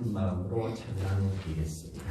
한 마음으로 찬양 드리겠습니다.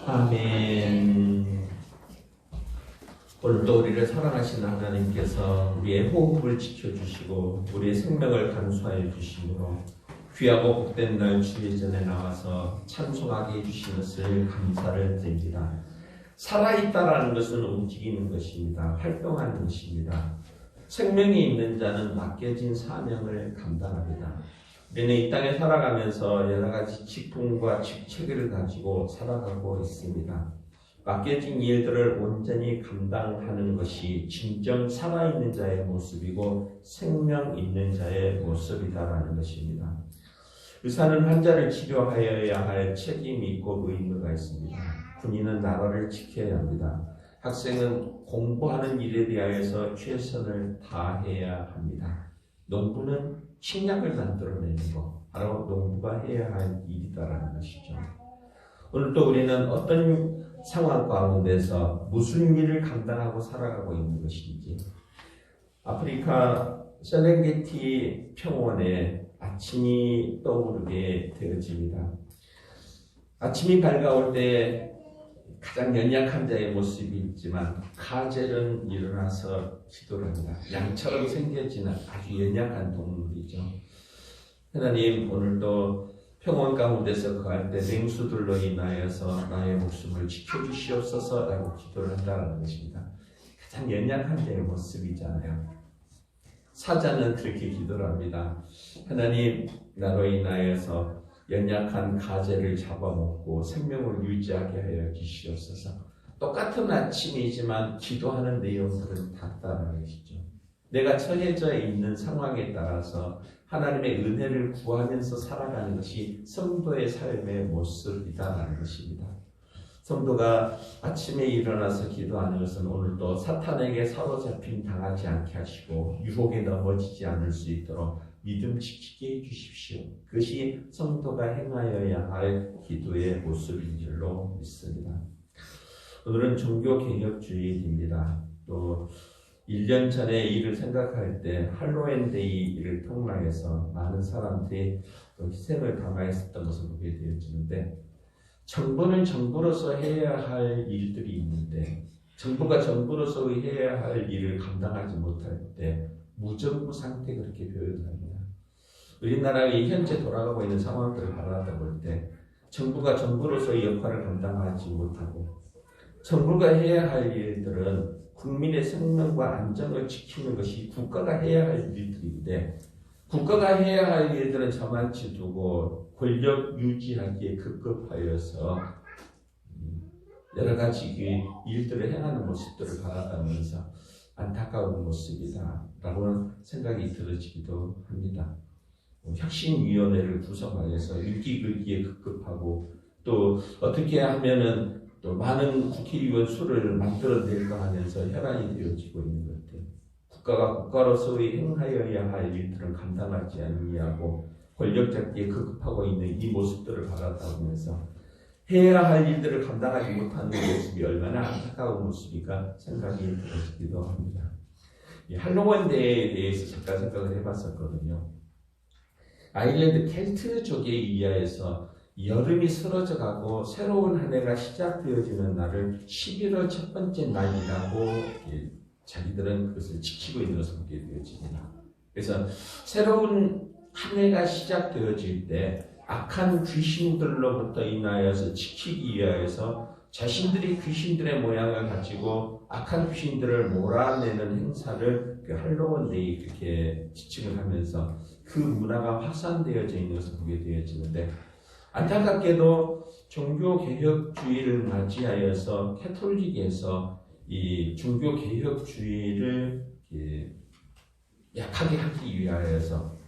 아멘. 오늘도 우리를 사랑하시는 하나님께서 우리의 호흡을 지켜주시고 우리의 생명을 간수하여 주심으로 귀하고 복된 날 주의 전에 나와서 찬송하게 해주신 것을 감사를 드립니다. 살아있다라는 것은 움직이는 것입니다. 활동하는 것입니다. 생명이 있는 자는 맡겨진 사명을 감당합니다. 우리는 이 땅에 살아가면서 여러 가지 직분과 직책을 가지고 살아가고 있습니다. 맡겨진 일들을 온전히 감당하는 것이 진정 살아있는 자의 모습이고 생명 있는 자의 모습이다라는 것입니다. 의사는 환자를 치료하여야 할 책임이 있고 의무가 있습니다. 군인은 나라를 지켜야 합니다. 학생은 공부하는 일에 대하여서 최선을 다해야 합니다. 농부는 식량을 만들어내는 것, 바로 농부가 해야 할 일이다라는 것이죠. 오늘도 우리는 어떤 상황 가운데서 무슨 일을 감당하고 살아가고 있는 것인지, 아프리카 세렝게티 평원에 아침이 떠오르게 되어집니다. 아침이 밝아올 때 가장 연약한 자의 모습이 있지만 가젤은 일어나서 기도를 합니다. 양처럼 생겨지는 아주 연약한 동물이죠. 하나님, 오늘도 평온 가운데서 거할 때 맹수들로 인하여서 나의 목숨을 지켜주시옵소서 라고 기도를 한다는 것입니다. 가장 연약한 자의 모습이잖아요. 사자는 그렇게 기도를 합니다. 하나님, 나로 인하여서 연약한 가젤을 잡아먹고 생명을 유지하게 하여 주시옵소서. 똑같은 아침이지만 기도하는 내용들은 같다는 것이죠. 내가 처해져 있는 상황에 따라서 하나님의 은혜를 구하면서 살아가는 것이 성도의 삶의 모습이다라는 것입니다. 성도가 아침에 일어나서 기도하는 것은 오늘도 사탄에게 사로잡힘 당하지 않게 하시고 유혹에 넘어지지 않을 수 있도록 믿음 지키게 해주십시오. 그것이 성도가 행하여야 할 기도의 모습인 줄로 믿습니다. 오늘은 종교개혁주일입니다. 또 1년 전에 일을 생각할 때 할로윈데이를 통랑해서 많은 사람들이 또 희생을 당하였었던 것을 보게 되어지는데, 정부는 정부로서 해야 할 일들이 있는데 정부가 정부로서 해야 할 일을 감당하지 못할 때 무정부 상태 그렇게 표현합니다. 우리나라의 현재 돌아가고 있는 상황들을 바라다 볼 때 정부가 정부로서의 역할을 감당하지 못하고, 정부가 해야 할 일들은 국민의 생명과 안정을 지키는 것이 국가가 해야 할 일들인데, 국가가 해야 할 일들은 저만치 두고 권력 유지하기에 급급하여서 여러 가지 일들을 행하는 모습들을 바라보면서 안타까운 모습이다라고 생각이 들어지기도 합니다. 혁신위원회를 구성하여서 일기에 급급하고, 또 어떻게 하면은 또 많은 국회의원 수를 만들어낼까 하면서 혈안이 되어지고 있는 것들, 국가가 국가로서의 행하여야 할 일들을 감당하지 아니하고 권력 잡기에 급급하고 있는 이 모습들을 바라보면서 해야 할 일들을 감당하지 못하는 모습이 얼마나 안타까운 모습인가 생각이 들어지기도 합니다. 이 할로윈데이에 대해서 잠깐 생각을 해봤었거든요. 아일랜드 켈트족에 의하여서 여름이 쓰러져가고 새로운 한 해가 시작되어지는 날을 11월 첫 번째 날이라고 자기들은 그것을 지키고 있는 것을 보게 되어집니다. 그래서 새로운 한 해가 시작되어질 때 악한 귀신들로부터 인하여서 지키기 위하여서 자신들이 귀신들의 모양을 가지고 악한 귀신들을 몰아내는 행사를 그 할로윈데이 그렇게 지칭을 하면서 그 문화가 확산되어져 있는 것을 보게 되어지는데, 안타깝게도 종교개혁주의를 맞이하여서 캐톨릭에서 이 종교개혁주의를 약하게 하기 위하여서,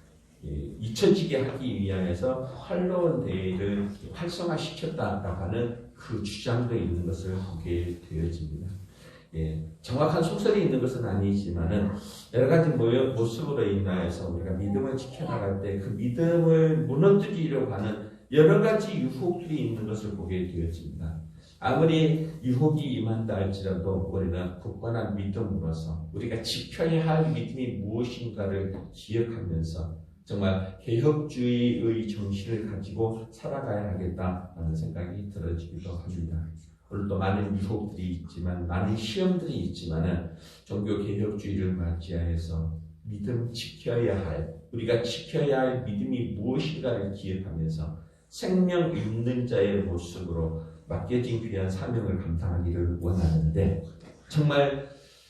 잊혀지게 하기 위하여서 할로윈데이를 활성화시켰다고 하는 그 주장도 있는 것을 보게 되어집니다. 정확한 속설이 있는 것은 아니지만은 여러 가지 모습으로 인하여서 우리가 믿음을 지켜나갈 때 그 믿음을 무너뜨리려고 하는 여러 가지 유혹들이 있는 것을 보게 되어집니다. 아무리 유혹이 임한다 할지라도 우리는 굳건한 믿음으로서 우리가 지켜야 할 믿음이 무엇인가를 기억하면서 정말 개혁주의의 정신을 가지고 살아가야 하겠다라는 생각이 들어지기도 합니다. 오늘도 많은 유혹들이 있지만, 많은 시험들이 있지만은 종교개혁주의를 맞이하여서 믿음 지켜야 할, 우리가 지켜야 할 믿음이 무엇인가를 기억하면서 생명 있는 자의 모습으로 맡겨진 귀한 사명을 감당하기를 원하는데, 정말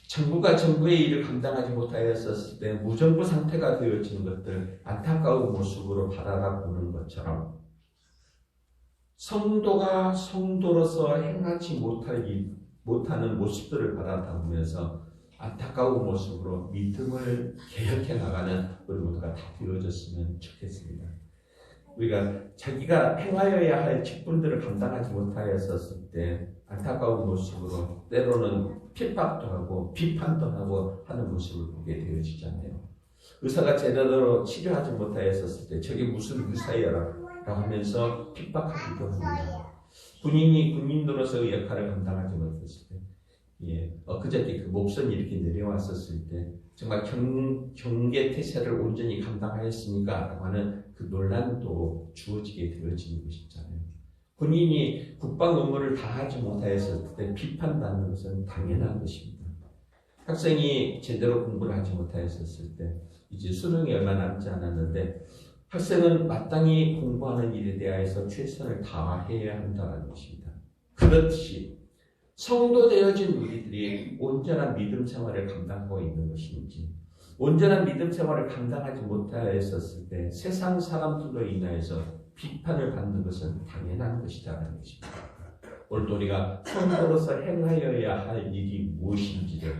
정부가 정부의 일을 감당하지 못하였었을 때 무정부 상태가 되어지는 것들 안타까운 모습으로 바라보는 것처럼, 성도가 성도로서 행하지 못하는 모습들을 바라보면서 안타까운 모습으로 믿음을 개혁해 나가는 우리 모두가 다 되어졌으면 좋겠습니다. 우리가 자기가 행하여야 할 직분들을 감당하지 못하였었을 때 안타까운 모습으로 때로는 핍박도 하고 비판도 하고 하는 모습을 보게 되어지잖아요. 의사가 제대로 치료하지 못하였었을 때 저게 무슨 의사야 라고 하면서 핍박하기도 합니다. 군인이 군인으로서의 역할을 감당하지 못했을 때, 엊그저께 그 목선이 이렇게 내려왔었을 때 정말 경계 태세를 온전히 감당하였습니까? 라고 하는 그 논란도 주어지게 되어지는 것이잖아요. 군인이 국방 의무를 다하지 못하였을 때 비판받는 것은 당연한 것입니다. 학생이 제대로 공부를 하지 못하였을 때 이제 수능이 얼마 남지 않았는데 학생은 마땅히 공부하는 일에 대하여서 최선을 다해야 한다는 것입니다. 그렇듯이 성도 되어진 우리들이 온전한 믿음 생활을 감당하고 있는 것인지, 온전한 믿음 생활을 감당하지 못하였을 때 세상 사람들로 인하여서 비판을 받는 것은 당연한 것이다라는 것입니다. 오늘도 우리가 성도로서 행하여야 할 일이 무엇인지를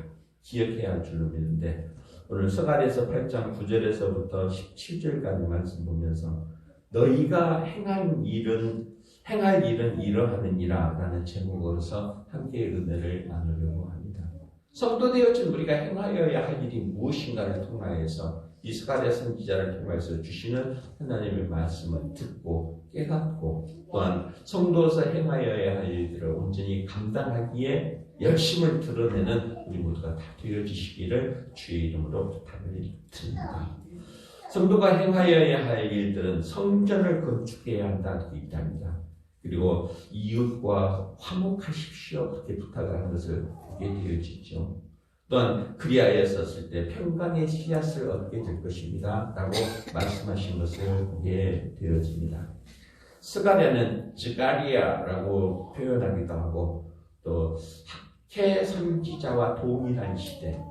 기억해야 할 줄로 믿는데, 오늘 스가랴서 8장 9절에서부터 17절까지 말씀 보면서 너희가 행할 일은 이러하느니라 라는 제목으로서 함께 은혜를 나누려고 합니다. 성도 되어진 우리가 행하여야 할 일이 무엇인가를 통하여서 이 스가랴 선지자를 통해서 주시는 하나님의 말씀을 듣고 깨닫고 또한 성도로서 행하여야 할 일들을 온전히 감당하기에 열심을 드러내는 우리 모두가 다 되어주시기를 주의 이름으로 부탁을 드립니다. 성도가 행하여야 할 일들은 성전을 건축해야 한다는 얘기합니다. 그리고 이웃과 화목하십시오 그렇게 부탁을 하는 것을 보게 되어지죠. 또한 그리하였었을 때 평강의 씨앗을 얻게 될 것입니다 라고 말씀하신 것을 보게 되어집니다. 스가랴는 즈가리아라고 표현하기도 하고 또 학회 선지자와 동일한 시대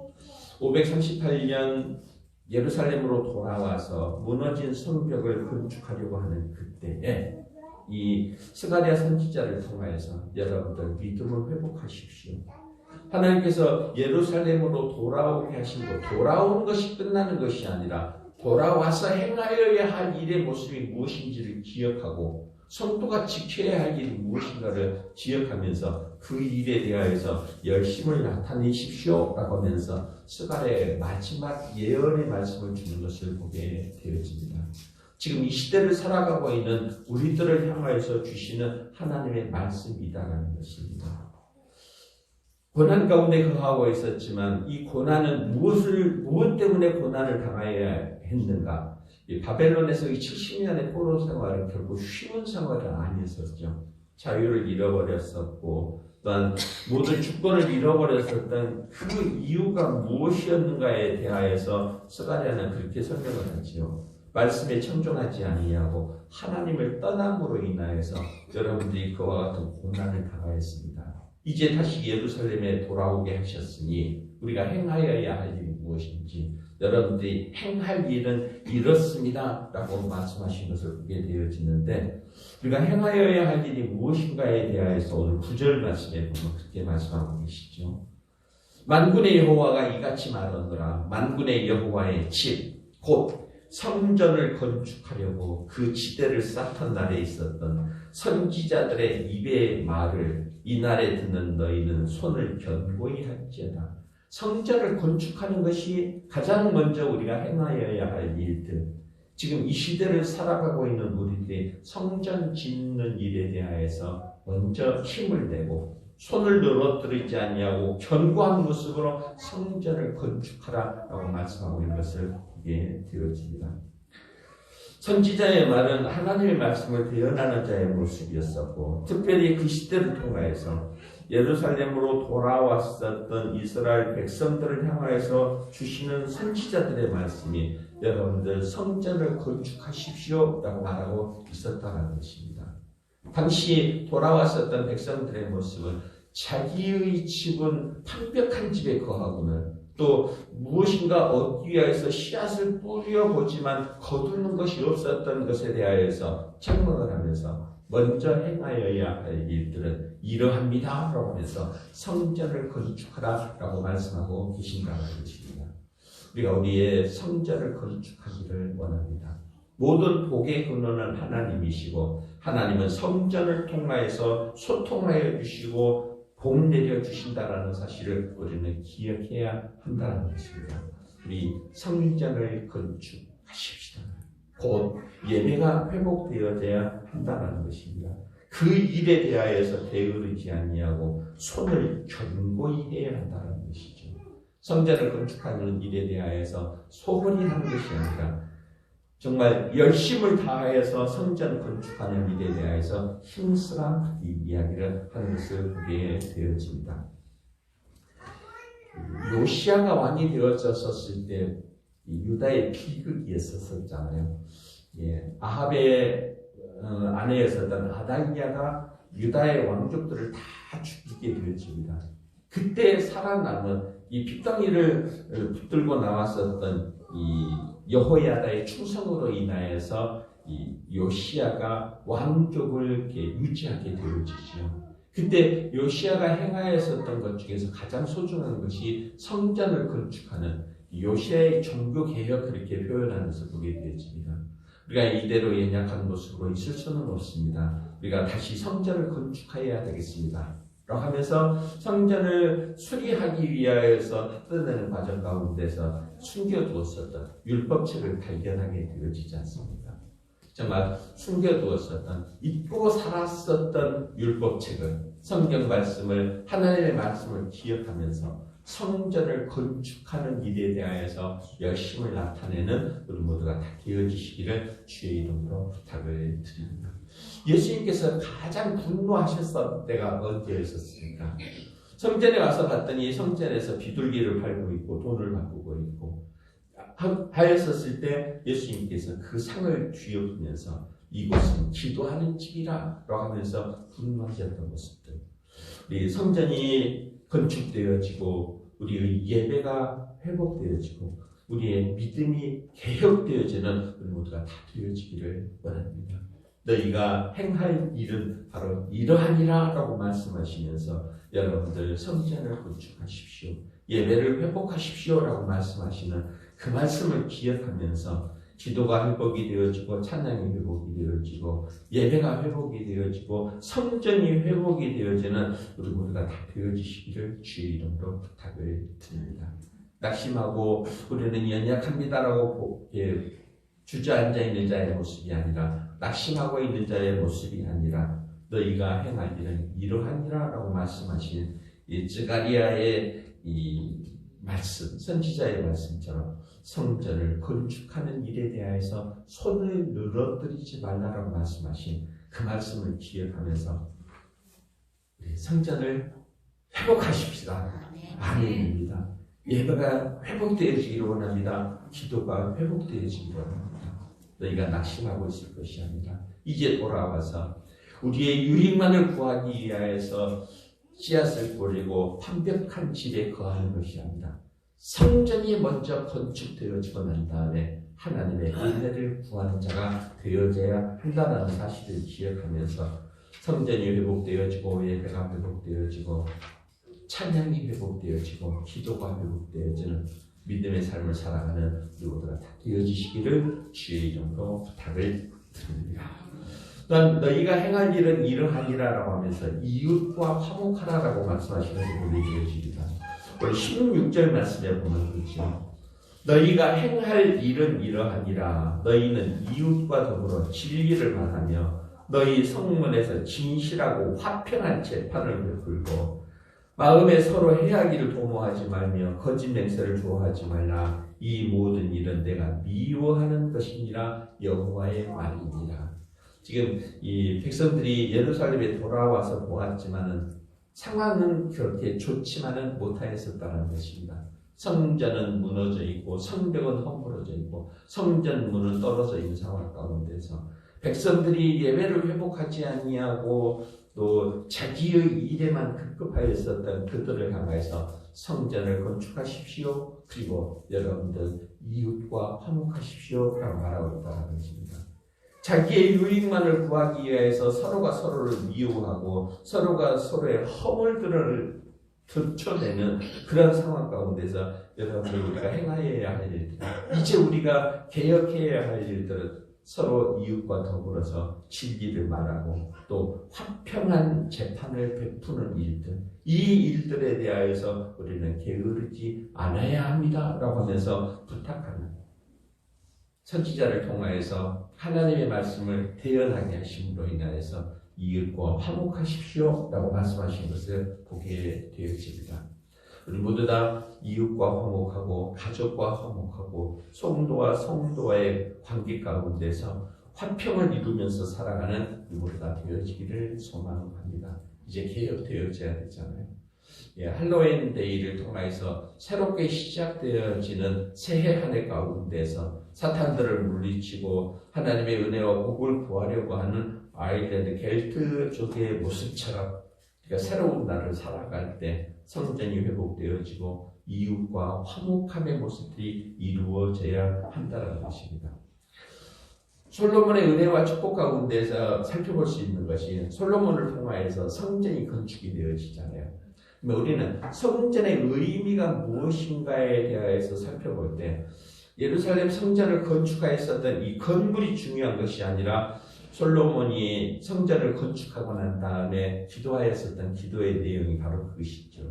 538년 예루살렘으로 돌아와서 무너진 성벽을 건축하려고 하는 그때에 이 스가랴 선지자를 통하여서 여러분들 믿음을 회복하십시오. 하나님께서 예루살렘으로 돌아오게 하신 것, 돌아오는 것이 끝나는 것이 아니라 돌아와서 행하여야 할 일의 모습이 무엇인지를 기억하고 성도가 지켜야 할 일이 무엇인가를 기억하면서 그 일에 대하여서 열심을 나타내십시오 라고 하면서 스가랴의 마지막 예언의 말씀을 주는 것을 보게 되어집니다. 지금 이 시대를 살아가고 있는 우리들을 향하여서 주시는 하나님의 말씀이다라는 것입니다. 고난 가운데 거하고 있었지만 이 고난은 무엇 때문에 고난을 당하여야 했는가? 이 바벨론에서 이 70년의 포로 생활은 결국 쉬운 생활은 아니었었죠. 자유를 잃어버렸었고 또한 모든 주권을 잃어버렸었던 그 이유가 무엇이었는가에 대하여서 스가랴는 그렇게 설명을 하지요. 말씀에 청종하지 아니하고 하나님을 떠남으로 인하여서 여러분들이 그와 같은 고난을 당하였습니다. 이제 다시 예루살렘에 돌아오게 하셨으니 우리가 행하여야 할 일이 무엇인지 여러분들이 행할 일은 이렇습니다 라고 말씀하신 것을 보게 되어지는데 우리가 행하여야 할 일이 무엇인가에 대하여서 오늘 9절 말씀에 보면 그렇게 말씀하고 계시죠. 만군의 여호와가 이같이 말하노라. 만군의 여호와의 집 곧 성전을 건축하려고 그 지대를 쌓던 날에 있었던 선지자들의 입의 말을 이날에 듣는 너희는 손을 견고히 할지어다. 성전을 건축하는 것이 가장 먼저 우리가 행하여야 할 일들. 지금 이 시대를 살아가고 있는 우리들이 성전 짓는 일에 대하여서 먼저 힘을 내고 손을 늘어뜨리지 아니하고 견고한 모습으로 성전을 건축하라라고 말씀하고 있는 것을 보게 되어집니다. 선지자의 말은 하나님의 말씀을 대언하는 자의 모습이었었고 특별히 그 시대를 통하여서 예루살렘으로 돌아왔었던 이스라엘 백성들을 향하여서 주시는 선지자들의 말씀이 여러분들 성전을 건축하십시오 라고 말하고 있었다는 것입니다. 당시 돌아왔었던 백성들의 모습은 자기의 집은 완벽한 집에 거하고는 또 무엇인가 얻기 위해서 씨앗을 뿌려보지만 거두는 것이 없었던 것에 대하여서 책망을 하면서 먼저 행하여야 할 일들은 이러합니다 라고 하면서 성전을 건축하라 라고 말씀하고 계신다는 것입니다. 우리가 우리의 성전을 건축하기를 원합니다. 모든 복의 근원은 하나님이시고 하나님은 성전을 통하여서 소통하여 주시고 복 내려주신다라는 사실을 우리는 기억해야 한다는 것입니다. 우리 성전을 건축하십시다. 곧 예배가 회복되어져야 한다는 것입니다. 그 일에 대하여서 게으르지 아니하고 손을 견고히 해야 한다는 것이죠. 성전을 건축하는 일에 대하여서 소홀히 하는 것이 아니라 정말 열심을 다하여서 성전 건축하는 일에 대해서 힘쓰라 이야기를 하는 것을 보게 되어집니다. 요시야가 왕이 되어졌었을 때 유다의 비극이 있었잖아요. 아합의 아내였었던 아다이야가 유다의 왕족들을 다 죽이게 되어집니다. 그때 살아남은 이 핏덩이를 붙들고 나왔었던 이 여호야다의 충성으로 인하여서 이 요시야가 왕족을 이렇게 유지하게 되어지죠. 그때 요시야가 행하였었던 것 중에서 가장 소중한 것이 성전을 건축하는 요시아의 종교 개혁 그렇게 표현하면서 보게 되어집니다. 우리가 이대로 연약한 모습으로 있을 수는 없습니다. 우리가 다시 성전을 건축해야 되겠습니다. 라고 하면서 성전을 수리하기 위하여서 떠내는 과정 가운데서 숨겨두었었던 율법책을 발견하게 되어지지 않습니까? 정말 숨겨두었었던, 잊고 살았었던 율법책을, 성경 말씀을, 하나님의 말씀을 기억하면서 성전을 건축하는 일에 대하여서 열심을 나타내는 우리 모두가 다 되어지시기를 주의 이름으로 부탁을 드립니다. 예수님께서 가장 분노하셨을 때가 언제였었습니까? 성전에 와서 봤더니 성전에서 비둘기를 팔고 있고 돈을 바꾸고 있고 하였었을 때 예수님께서 그 상을 뒤엎으면서 이곳은 기도하는 집이라 라고 하면서 분노하셨던 모습들. 우리 성전이 건축되어지고 우리의 예배가 회복되어지고 우리의 믿음이 개혁되어지는 우리 모두가 다 되어지기를 원합니다. 너희가 행할 일은 바로 이러하니라 라고 말씀하시면서 여러분들 성전을 건축하십시오. 예배를 회복하십시오 라고 말씀하시는 그 말씀을 기억하면서 기도가 회복이 되어지고 찬양이 회복이 되어지고 예배가 회복이 되어지고 성전이 회복이 되어지는 우리 모두가 다 되어지시기를 주의 이름으로 부탁을 드립니다. 낙심하고 우리는 연약합니다라고 주저앉아 있는 자의 모습이 아니라 낙심하고 있는 자의 모습이 아니라 너희가 행할 일은 이러하니라 라고 말씀하신 이 즈가리아의 이 말씀, 선지자의 말씀처럼 성전을 건축하는 일에 대하여서 손을 늘어뜨리지 말라라고 말씀하신 그 말씀을 기억하면서 성전을 회복하십시다. 아멘입니다. 예배가 회복되어지기를 원합니다. 기도가 회복되어지기를 원합니다. 너희가 낙심하고 있을 것이 아니라 이제 돌아와서 우리의 유익만을 구하기 위하여서 씨앗을 뿌리고 완벽한 집에 거하는 것이 아니라 성전이 먼저 건축되어지고 난 다음에 하나님의 은혜를 구하는 자가 되어져야 한다는 사실을 기억하면서 성전이 회복되어지고 예배가 회복되어지고 찬양이 회복되어지고 기도가 회복되어지는 믿음의 삶을 살아가는 우리 모두가 다 되어지시기를 주의 이름으로 부탁을 드립니다. 또한 너희가 행할 일은 이러하니라라고 하면서 이웃과 화목하라라고 말씀하시는 부분이 되어집니다. 우리 16절 말씀에 보면 그렇죠. 너희가 행할 일은 이러하니라. 너희는 이웃과 더불어 진리를 말하며 너희 성문에서 진실하고 화평한 재판을 베풀고 마음에 서로 해하기를 도모하지 말며 거짓 맹세를 좋아하지 말라. 이 모든 일은 내가 미워하는 것이니라. 여호와의 말이니라. 지금 이 백성들이 예루살렘에 돌아와서 보았지만은 상황은 그렇게 좋지만은 못하였었다는 것입니다. 성전은 무너져 있고 성벽은 허물어져 있고 성전 문은 떨어져 있는 상황 가운데서 백성들이 예배를 회복하지 아니하고 또 자기의 일에만 급급하였었던 그들을 향해서 성전을 건축하십시오. 그리고 여러분들 이웃과 화목하십시오. 라고 말하고 있다는 것입니다. 자기의 유익만을 구하기 위해서 서로가 서로를 미워하고 서로가 서로의 허물들을 들춰내는 그런 상황 가운데서 여러분들 우리가 행하여야 할 일들, 이제 우리가 개혁해야 할 일들은 서로 이웃과 더불어서 진리를 말하고 또 화평한 재판을 베푸는 일들, 이 일들에 대하여서 우리는 게으르지 않아야 합니다 라고 하면서 부탁하는 선지자를 통하여서 하나님의 말씀을 대언하게 하심으로 인하여서 이웃과 화목하십시오 라고 말씀하신 것을 보게 되어집니다. 우리 모두 다 이웃과 화목하고 가족과 화목하고 성도와 성도와의 관계 가운데서 화평을 이루면서 살아가는 우리 모두 다 되어지기를 소망합니다. 이제 개혁되어져야 되잖아요. 할로윈 데이를 통해서 새롭게 시작되어지는 새해 한 해 가운데서 사탄들을 물리치고 하나님의 은혜와 복을 구하려고 하는 아일랜드 겔트족의 모습처럼 그러니까 새로운 날을 살아갈 때 성전이 회복되어지고 이웃과 화목함의 모습들이 이루어져야 한다는 것입니다. 솔로몬의 은혜와 축복 가운데서 살펴볼 수 있는 것이 솔로몬을 통하여서 성전이 건축이 되어지잖아요. 우리는 성전의 의미가 무엇인가에 대해서 살펴볼 때 예루살렘 성전을 건축하였었던 이 건물이 중요한 것이 아니라 솔로몬이 성전을 건축하고 난 다음에 기도하였었던 기도의 내용이 바로 그것이죠.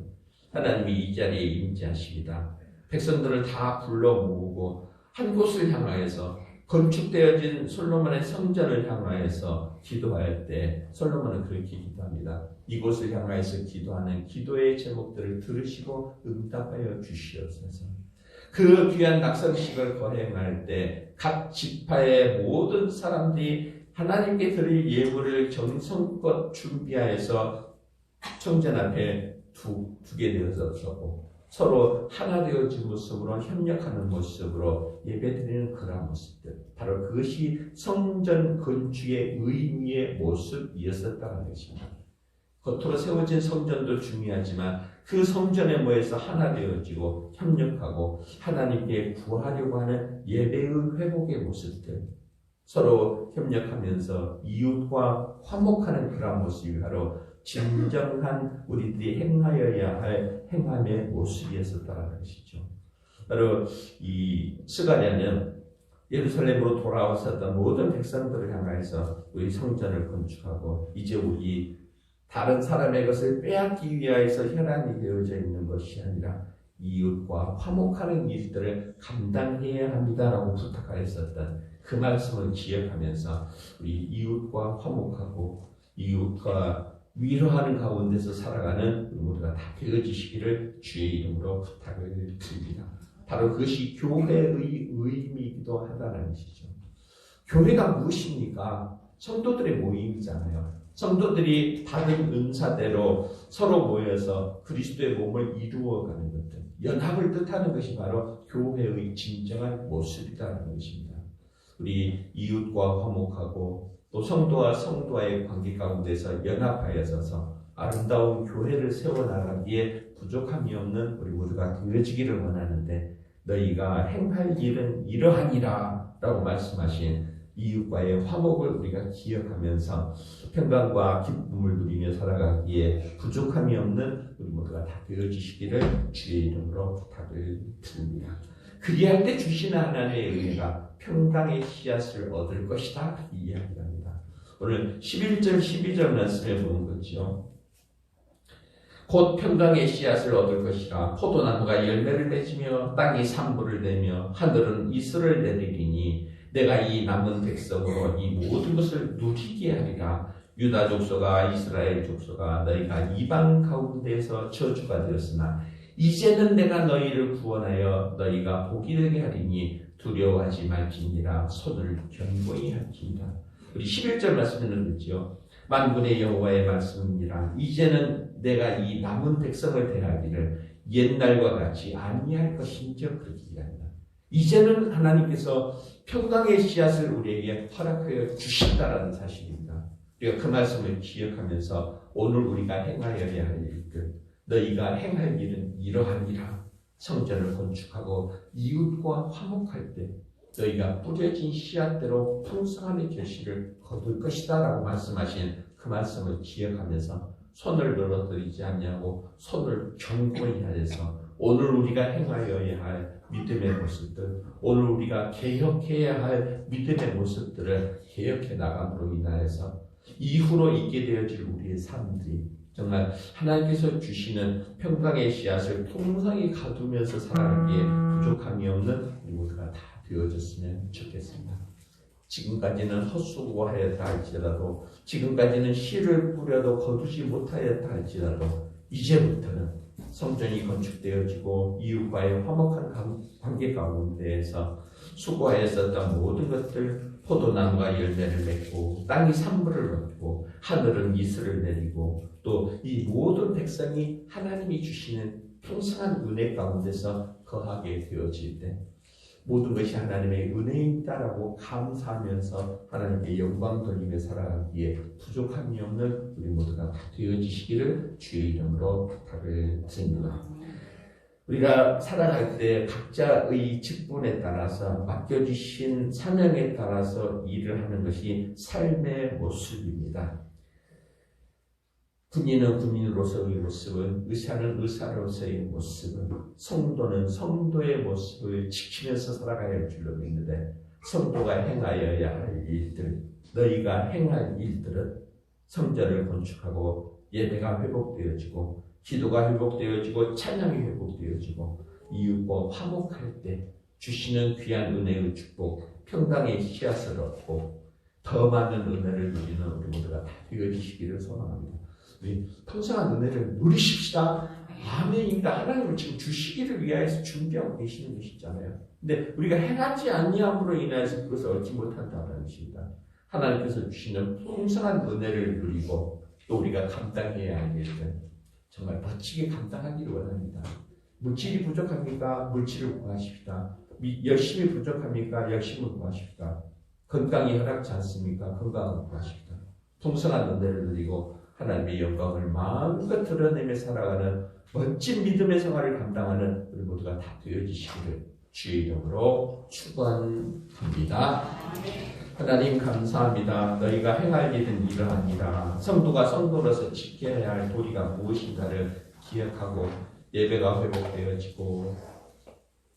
하나님이 이 자리에 임재하십니다. 백성들을 다 불러 모으고 한 곳을 향하여서 건축되어진 솔로몬의 성전을 향하여서 기도할 때 솔로몬은 그렇게 기도합니다. 이곳을 향하여서 기도하는 기도의 제목들을 들으시고 응답하여 주시옵소서. 그 귀한 낙성식을 거행할 때 각 지파의 모든 사람들이 하나님께 드릴 예물을 정성껏 준비하여서 성전 앞에 두게 되어서 서로 하나 되어진 모습으로 협력하는 모습으로 예배드리는 그러한 모습들, 바로 그것이 성전 건축의 의미의 모습이었었다는 것입니다. 겉으로 세워진 성전도 중요하지만 그 성전에 모여서 하나 되어지고 협력하고 하나님께 구하려고 하는 예배의 회복의 모습들, 서로 협력하면서 이웃과 화목하는 그런 모습이 바로 진정한 우리들이 행하여야 할 행함의 모습이었었다는 것이죠. 바로 이 스가랴는 예루살렘으로 돌아왔었던 모든 백성들을 향해서 우리 성전을 건축하고 이제 우리 다른 사람의 것을 빼앗기 위하여서 혈안이 되어져 있는 것이 아니라 이웃과 화목하는 일들을 감당해야 합니다라고 부탁하였었던 그 말씀을 기억하면서 우리 이웃과 화목하고 이웃과 위로하는 가운데서 살아가는 모두가 다 되어지시기를 주의 이름으로 부탁을 드립니다. 바로 그것이 교회의 의미이기도 하다는 것이죠. 교회가 무엇입니까? 성도들의 모임이잖아요. 성도들이 받은 은사대로 서로 모여서 그리스도의 몸을 이루어가는 것들, 연합을 뜻하는 것이 바로 교회의 진정한 모습이라는 것입니다. 우리 이웃과 화목하고 또 성도와 성도와의 관계 가운데서 연합하여서 아름다운 교회를 세워나가기에 부족함이 없는 우리 모두가 되어지기를 원하는데 너희가 행할 일은 이러하니라 라고 말씀하신 이웃과의 화목을 우리가 기억하면서 평강과 기쁨을 누리며 살아가기에 부족함이 없는 우리 모두가 다 되어지시기를 주의 이름으로 부탁을 드립니다. 그리할 때 주시는 하나님의 은혜가 평강의 씨앗을 얻을 것이다 이야기합니다. 오늘 11절 12절 말씀에 보는 거죠. 곧 평강의 씨앗을 얻을 것이라 포도나무가 열매를 맺으며 땅이 산물을 내며 하늘은 이슬을 내리리니 내가 이 남은 백성으로 이 모든 것을 누리게 하리라. 유다 족속아 이스라엘 족속아 너희가 이방 가운데에서 저주가 되었으나 이제는 내가 너희를 구원하여 너희가 복이 되게 하리니 두려워하지 말지니라. 손을 견고히 할지니라. 우리 11절 말씀에는 그렇죠. 만군의 여호와의 말씀이니라. 이제는 내가 이 남은 백성을 대하기를 옛날과 같이 아니할 것인즉 그렇게 얘기합니다. 이제는 하나님께서 평강의 씨앗을 우리에게 허락하여 주신다라는 사실입니다. 우리가 그 말씀을 기억하면서 오늘 우리가 행하여야 할 일들, 너희가 행할 일은 이러하니라. 성전을 건축하고 이웃과 화목할 때 너희가 뿌려진 씨앗대로 풍성함의 결실을 거둘 것이다 라고 말씀하신 그 말씀을 기억하면서 손을 늘어뜨리지 않냐고 손을 견고히 하여서 오늘 우리가 행하여야 할 믿음의 모습들, 오늘 우리가 개혁해야 할 믿음의 모습들을 개혁해 나감으로 인하여서 이후로 있게 되어질 우리의 삶들이 정말 하나님께서 주시는 평강의 씨앗을 풍성히 가두면서 살아가기에 부족함이 없는 우리 모두가 다 되어졌으면 좋겠습니다. 지금까지는 헛수고하였다 할지라도, 지금까지는 씨를 뿌려도 거두지 못하였다 할지라도 이제부터는 성전이 건축되어지고 이웃과의 화목한 관계 가운데에서 수고하였었던 모든 것들, 포도나무가 열매를 맺고 땅이 산물을 얻고 하늘은 이슬을 내리고 또 이 모든 백성이 하나님이 주시는 풍성한 은혜 가운데서 거하게 되어질 때 모든 것이 하나님의 은혜이다라고 감사하면서 하나님께 영광 돌리며 살아가기에 부족함이 없는 우리 모두가 다 되어지시기를 주의 이름으로 부탁을 드립니다. 우리가 살아갈 때 각자의 직분에 따라서 맡겨주신 사명에 따라서 일을 하는 것이 삶의 모습입니다. 군인은 군인으로서의 모습은, 의사는 의사로서의 모습은, 성도는 성도의 모습을 지키면서 살아가야 할 줄로 믿는데, 성도가 행하여야 할 일들, 너희가 행할 일들은 성전을 건축하고 예배가 회복되어지고 기도가 회복되어지고 찬양이 회복되어지고 이웃과 화목할 때 주시는 귀한 은혜의 축복, 평강의 씨앗을 얻고 더 많은 은혜를 누리는 우리 모두가 다 되어지시기를 소망합니다. 우리 풍성한 은혜를 누리십시다. 아멘입니다. 하나님은 지금 주시기를 위하여서 준비하고 계시는 것이잖아요. 근데 우리가 행하지 아니함으로 인하여서 그것을 얻지 못한다는 것입니다. 하나님께서 주시는 풍성한 은혜를 누리고 또 우리가 감당해야 할 일들 정말 멋지게 감당하기를 원합니다. 물질이 부족합니까? 물질을 구하십시다. 열심이 부족합니까? 열심을 구하십시다. 건강이 허락지 않습니까? 건강을 구하십시다. 풍성한 은혜를 누리고 하나님의 영광을 마음껏 드러내며 살아가는 멋진 믿음의 생활을 감당하는 우리 모두가 다 되어지시기를 주의 이름으로 축원합니다. 하나님 감사합니다. 너희가 행할 일은 이러하니라. 성도가 성도로서 지켜야 할 도리가 무엇인가를 기억하고 예배가 회복되어지고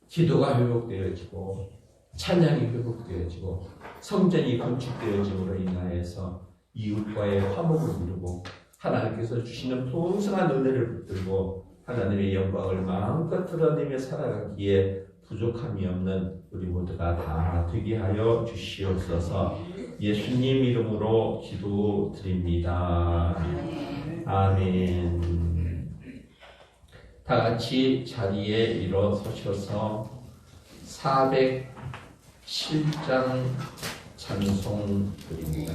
기도가 회복되어지고 찬양이 회복되어지고 성전이 건축되어짐으로 인하여서 이웃과의 화목을 이루고 하나님께서 주시는 풍성한 은혜를 붙들고 하나님의 영광을 마음껏 드러내며 살아가기에 부족함이 없는 우리 모두가 다 되게 하여 주시옵소서. 예수님 이름으로 기도드립니다. 아멘. 다 같이 자리에 일어서셔서 407장 찬송 드립니다.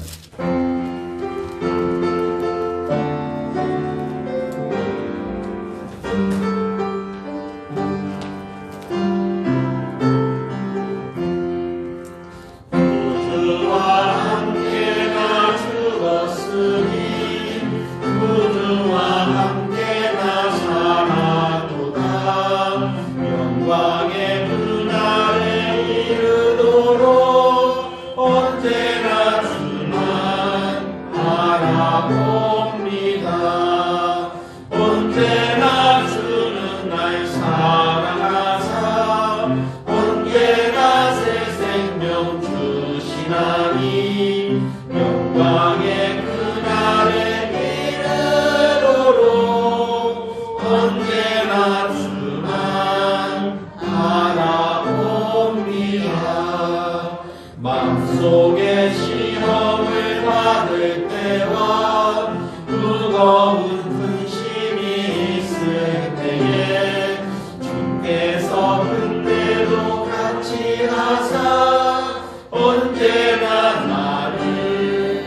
마음속에 시험을 받을 때와 무거운 근심이 있을 때에 주께서 그때도 같이 하사 언제나 나를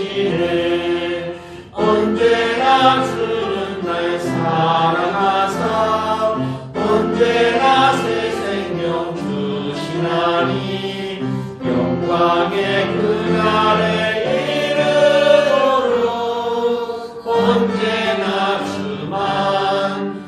도와주시네. 언제나 주는 날 사랑하사 언제나 새 생명 주시나니 영광의 그날에 이르도록 언제나 주만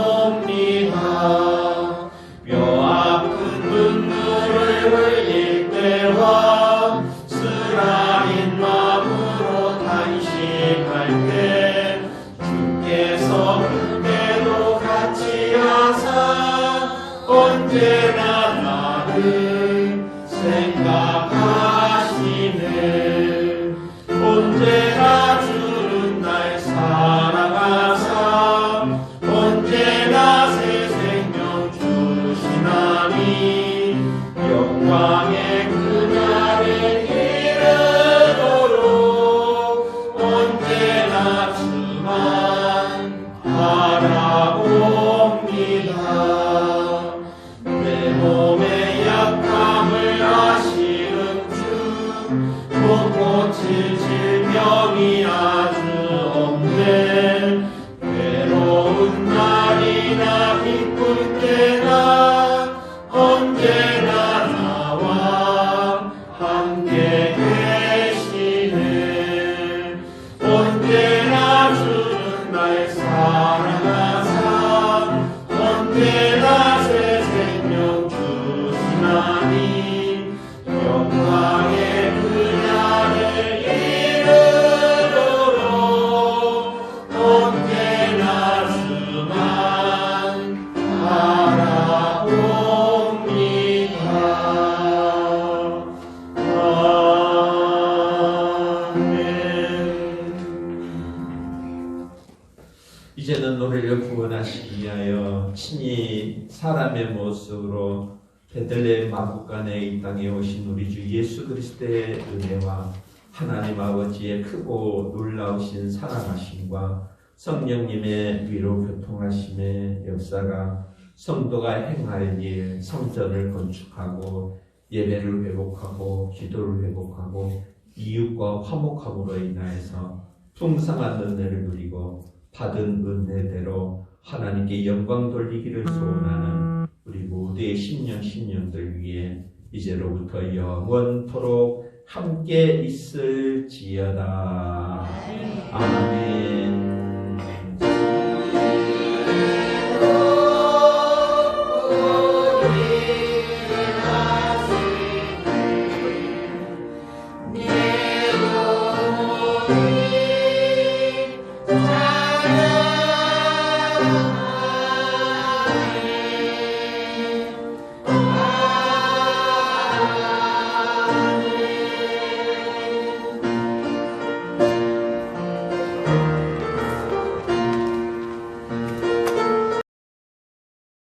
바라봅니다. 뼈 아픈 눈물을 흘릴 때와 쓰라린 마음으로 탄식할 때 주께서 그때도 같이 하사 언제나 나를 생각하시네. 언제나 주는 날 사랑하사 언제나 새 생명 주시나니 영광의 그날에 이르도록 언제나 주만 바라봅니다. 내 몸의 약함을 아시는 주, 못 고칠 질병이 아주 없네. 괴로운 날이나 기쁜 때나 언제나 나와 함께 계시네. 언제나 주는 날 사랑하사 언제나 새 생명 주 사람의 모습으로 베들레헴 마구간에 이 땅에 오신 우리 주 예수 그리스도의 은혜와 하나님 아버지의 크고 놀라우신 사랑하심과 성령님의 위로 교통하심의 역사가 성도가 행할 일, 성전을 건축하고 예배를 회복하고 기도를 회복하고 이웃과 화목함으로 인하여서 풍성한 은혜를 누리고 받은 은혜대로 하나님께 영광 돌리기를 소원하는 우리 모두의 신령들 위해 이제로부터 영원토록 함께 있을지어다. 아멘.